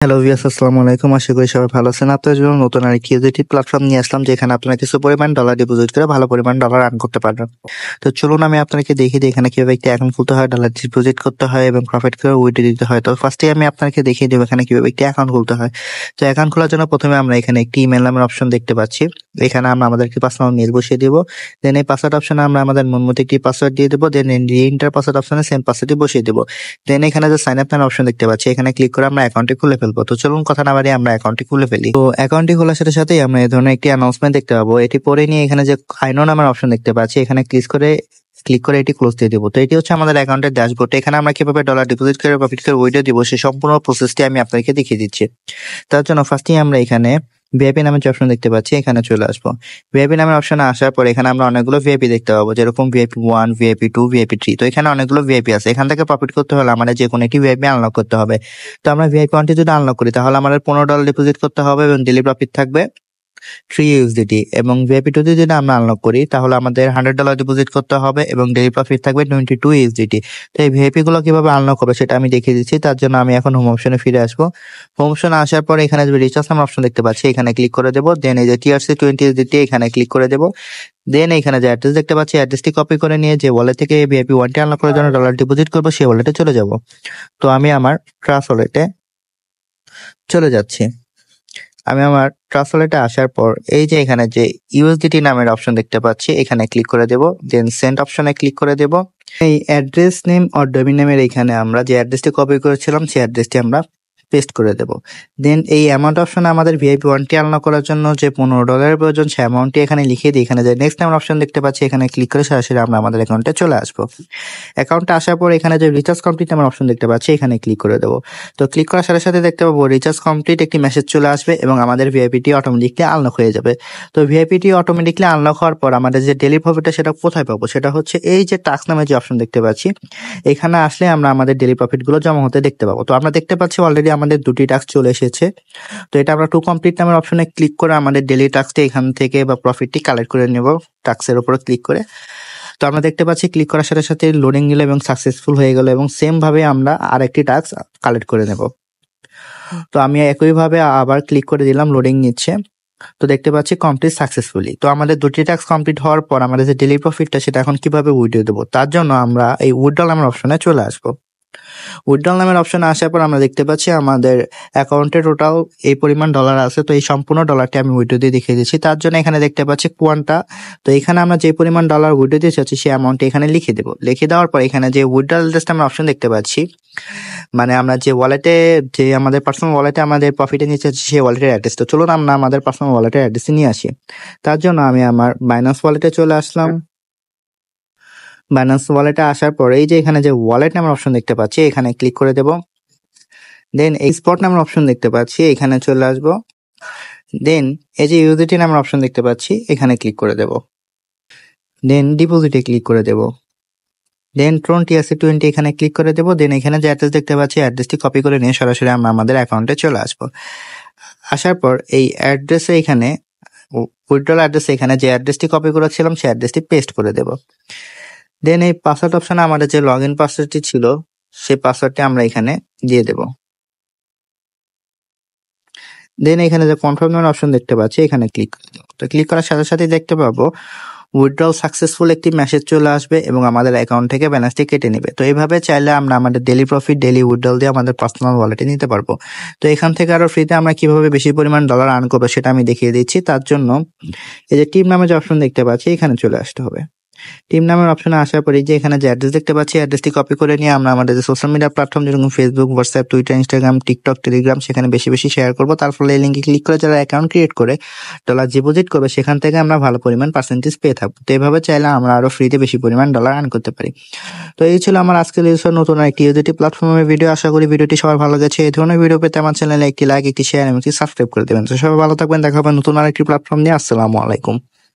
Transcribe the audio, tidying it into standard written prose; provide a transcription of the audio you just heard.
Hello viewers, আসসালামু আলাইকুম। আশা করি সবাই ভালো আছেন। আপনাদের জন্য নতুন আরেকটি ইউটিলিটি প্ল্যাটফর্ম নিয়ে আসলাম, যেখানে আপনারা কিছু পরিমাণ ডলার ডিপোজিট করে ভালো পরিমাণ ডলার আর্ন করতে পারবেন। তো চলুন আমি আপনাকে দেখিয়ে দিই এখানে কিভাবে একটি অ্যাকাউন্ট খুলতে হয়, ডলার ডিপোজিট করতে হয় এবং প্রফিট করে উইথড্র দিতে হয়। তো ফার্স্টেই আমি আপনাকে দেখিয়ে দেবো এখানে কিভাবে একটি অ্যাকাউন্ট খুলতে হয়। তো অ্যাকাউন্ট খোলার জন্য প্রথমে আমরা এখানে একটি ইমেল নামের অপশন দেখতে পাচ্ছি। এখানে আমরা আমাদেরকে পাসওয়ার্ড মেল বসিয়ে দিব। দেন এই পাসওয়ার্ড অপশনে আমরা আমাদের মন মতো একটি পাসওয়ার্ড দিয়ে দেবো। দেন রিএন্টার পাসওয়ার্ড অপশনে সেম পাসওয়ার্ডটি বসিয়ে দেবো। দেন এখানে যে সাইন আপ নামের অপশন দেখতে পাচ্ছি, এখানে ক্লিক করে আমরা অ্যাকাউন্টটি খুলে ফেলবো। তো চলুন কথা না বাড়িয়ে আমরা অ্যাকাউন্টটি খুলে ফেলি। তো অ্যাকাউন্টটি খোলার সাথে সাথেই আমরা এই ধরনের একটি অ্যানাউন্সমেন্ট দেখতে পাবো। এটি পরে নিয়ে এখানে যে আই নো নামের অপশন দেখতে পাচ্ছি, এখানে ক্লিক করে এটি ক্লোজ দিয়ে দেবো। তো এটি হচ্ছে আমাদের অ্যাকাউন্টের ড্যাশবোর্ড। এখানে আমরা কিভাবে ডলার ডিপোজিট করে প্রফিট করে উইথড্র দিব সেই সম্পূর্ণ প্রসেসটি আমি আপনাকে দেখিয়ে দিচ্ছি। তার জন্য ফার্স্টেই আমরা এখানে ভিআইপি নামের যে অপশন দেখতে পাচ্ছি, এখানে চলে আসবো। ভিআইপি নামের অপশনে আসার পর এখানে আমরা অনেকগুলো ভিআইপি দেখতে পাবো, যেরকম ভিআইপি 1, ভিআইপি 2, ভিআইপি 3। তো এখানে অনেকগুলো ভিআইপি আছে। এখান থেকে প্রফিট করতে হলে আমাদের যে কোনো একটি ভিআইপি আনলক করতে হবে। তো আমরা ভিআইপি 1টি যদি আনলক করি, তাহলে আমাদের $15 ডিপোজিট করতে হবে এবং ডেইলি প্রফিট থাকবে 3 USDT। এবং ভিআইপি 2 যদি আমরা আনলক করি, তাহলে আমাদের $100 ডিপোজিট করতে হবে এবং ডেইলি প্রফিট থাকবে 22 USDT। তো এই ভিআইপি গুলো কিভাবে আনলক হবে সেটা আমি দেখিয়ে দিচ্ছি। তার জন্য আমি এখন হোম অপশনে ফিরে আসবো। হোম অপশনে আসার পর এখানে যে রিচার্জ নামের অপশন দেখতে পাচ্ছি, এখানে ক্লিক করে দেবো। দেন এই যে TRC 20 USDT এখানে ক্লিক করে দেবো। দেন এখানে যে অ্যাড্রেস দেখতে পাচ্ছি, অ্যাড্রেসটি কপি করে নিয়ে যে ওয়ালেট থেকে ভিআইপি 1টি আনলক করার জন্য ডলার ডিপোজিট করবো, সেই ওয়ালেটে চলে যাব। তো আমি আমার ট্রাস্ট ওয়ালেটে চলে যাচ্ছি। আমি আমার ট্রাস্ট ওয়ালেটে আসার পর এই যে এখানে যে ইউএসডিটি নামের অপশন দেখতে পাচ্ছি, এখানে ক্লিক করে দেব। দেন সেন্ড অপশনে ক্লিক করে দেব। এই অ্যাড্রেস নেম অর ডোমেইন নেমের এখানে আমরা যে অ্যাড্রেসটি কপি করেছিলাম, সেই অ্যাড্রেসটি আমরা পেস্ট করে দেব। দেন এই অ্যামাউন্ট অপশনে আমাদের ভিআইপি 1টি আনলক করার জন্য যে $15 প্রয়োজন, সেই অ্যামাউন্টটি এখানে লিখে দিই। এখানে যে নেক্সট নামের অপশন দেখতে পাচ্ছি, এখানে ক্লিক করে সরাসরি আমরা আমাদের অ্যাকাউন্টে চলে আসবো। অ্যাকাউন্টে আসার পর এখানে যে রিচার্জ কমপ্লিট নামের অপশন দেখতে পাচ্ছি, এখানে ক্লিক করে দেবো। তো ক্লিক করার সাথে সাথে দেখতে পাবো রিচার্জ কমপ্লিট একটি মেসেজ চলে আসবে এবং আমাদের ভিআইপিটি অটোমেটিকলি আনলক হয়ে যাবে। তো ভিআইপিটি অটোমেটিকলি আনলক হওয়ার পর আমাদের যে ডেইলি প্রফিটটা সেটা কোথায় পাবো, সেটা হচ্ছে এই যে টাস্ক নামে যে অপশন দেখতে পাচ্ছি, এখানে আসলে আমরা আমাদের ডেইলি প্রফিট গুলো জমা হতে দেখতে পাবো। তো আমরা দেখতে পাচ্ছি অলরেডি আমাদের 2টি টাস্ক চলে এসেছে। তো এটা আমরা টু কমপ্লিট নামের অপশনে ক্লিক করে আমাদের ডেইলি টাস্কটি এখান থেকে বা প্রফিটটি কালেক্ট করে নেব টাস্কের উপরে ক্লিক করে। তো আমরা দেখতে পাচ্ছি ক্লিক করার সাথে সাথে লোডিং নিল এবং সাকসেসফুল হয়ে গেল এবং সেম ভাবে আমরা আরেকটি টাস্ক কালেক্ট করে নেব। তো আমি একইভাবে আবার ক্লিক করে দিলাম, লোডিং নিচ্ছে। তো দেখতে পাচ্ছি কমপ্লিট সাকসেসফুলি। তো আমাদের 2টি টাস্ক কমপ্লিট হওয়ার পর আমাদের যে ডেইলি প্রফিটটা সেটা এখন কিভাবে উইথড্র দেবো, তার জন্য আমরা এই উইথড্র নামের অপশনে চলে আসবো। উইথড্র নামের অপশনে আসার পর আমরা দেখতে পাচ্ছি আমাদের অ্যাকাউন্টে টোটাল এই পরিমাণ ডলার আছে। তো এই সম্পূর্ণ ডলারটি আমি উইথড্র দিয়ে দেখিয়ে দিচ্ছি। তার জন্য এখানে দেখতে পাচ্ছি কোয়ান্টা। তো এখানে আমরা যে পরিমাণ ডলার উইথড্র দিতে চাচ্ছি সেই অ্যামাউন্ট এখানে লিখে দেবো। লিখে দেওয়ার পর এখানে যে উইথড্র অ্যাড্রেসটা আমরা অপশন দেখতে পাচ্ছি, মানে আমরা যে ওয়ালেটে, যে আমাদের পার্সোনাল ওয়ালেটে আমাদের প্রফিটে নিতে চাচ্ছি সেই ওয়ালেটের অ্যাড্রেস। তো চলুন আমরা আমাদের পার্সোনাল ওয়ালেটের অ্যাড্রেসে নিয়ে আসি। তার জন্য আমি আমার বাইন্যান্স ওয়ালেটে চলে আসলাম। বাইন্যান্স ওয়ালেটে আসার পর এই যে এখানে যে ওয়ালেট নামের অপশন দেখতে পাচ্ছি, এখানে ক্লিক করে দেব। দেন এই স্পট নামের অপশন দেখতে পাচ্ছি, এখানে চলে আসব। দেন এই যে ইউএসডিটি নামের অপশন দেখতে পাচ্ছি, এখানে ক্লিক করে দেব। দেন ডিপোজিটে ক্লিক করে দেব। দেন ট্রন TRC 20 এখানে ক্লিক করে দেব। দেন এখানে যে অ্যাড্রেস দেখতে পাচ্ছি, অ্যাড্রেসটি কপি করে নিয়ে সরাসরি আমরা আমাদের অ্যাকাউন্টে চলে আসবো। আসার পর এই অ্যাড্রেসে এখানে উইথড্রল অ্যাড্রেসে এখানে যে অ্যাড্রেসটি কপি করেছিলাম সেই অ্যাড্রেসটি পেস্ট করে দেব। দেন এই পাসওয়ার্ড অপশনে আমাদের যে লগ ইন পাসওয়ার্ডটি ছিল, সেই পাসওয়ার্ডটি আমরা এখানে দিয়ে দেব। দেন এখানে যে কনফার্ম নামের অপশন দেখতে পাচ্ছি, এখানে ক্লিক করে দেব। তো ক্লিক করার সাথে সাথে দেখতে পাবো উইথড্রল সাকসেসফুল একটি মেসেজ চলে আসবে এবং আমাদের অ্যাকাউন্ট থেকে ব্যালেন্সটি কেটে নেবে। তো এইভাবে চাইলে আমরা আমাদের ডেইলি প্রফিট, ডেইলি উইথড্রল দিয়ে আমাদের পার্সোনাল ওয়ালেটে নিতে পারবো। তো এখান থেকে আরো ফ্রিতে আমরা কিভাবে বেশি পরিমাণ ডলার আর্ন করবো সেটা আমি দেখিয়ে দিচ্ছি। তার জন্য এই যে টিম নামে যে অপশন দেখতে পাচ্ছি, এখানে চলে আসতে হবে। টিম নামের অপশনে আসার পরে যে এখানে যে অ্যাড্রেস দেখতে পাচ্ছি, অ্যাড্রেসটি কপি করে নিয়ে আমরা আমাদের যে সোশ্যাল মিডিয়া প্ল্যাটফর্ম যেরকম Facebook, WhatsApp, Twitter, Instagram, TikTok, Telegram, সেখানে বেশি বেশি শেয়ার করবো। তার ফলে এই লিঙ্কে ক্লিক করে যারা অ্যাকাউন্ট ক্রিয়েট করে ডলার ডিপোজিট করবে, সেখান থেকে আমরা ভালো পরিমাণ পার্সেন্টেজ পেয়ে থাকবো। তো এইভাবে চাইলে আমরা আরো ফ্রিতে বেশি পরিমাণ ডলার আর্ন করতে পারি। তো এই ছিল আমার আজকের নতুন একটি ইউটিলিটি প্ল্যাটফর্মের ভিডিও। আশা করি ভিডিওটি সবার ভালো গেছে। এই ধরনের ভিডিও পেতে আমার চ্যানেলে একটি লাইক, একটি শেয়ার এবং একটি সাবস্ক্রাইব করে দেবেন। তো সবাই ভালো থাকবেন, দেখা হবে নতুন আরেকটি প্ল্যাটফর্ম নিয়ে। আসসালামু আলাইকুম।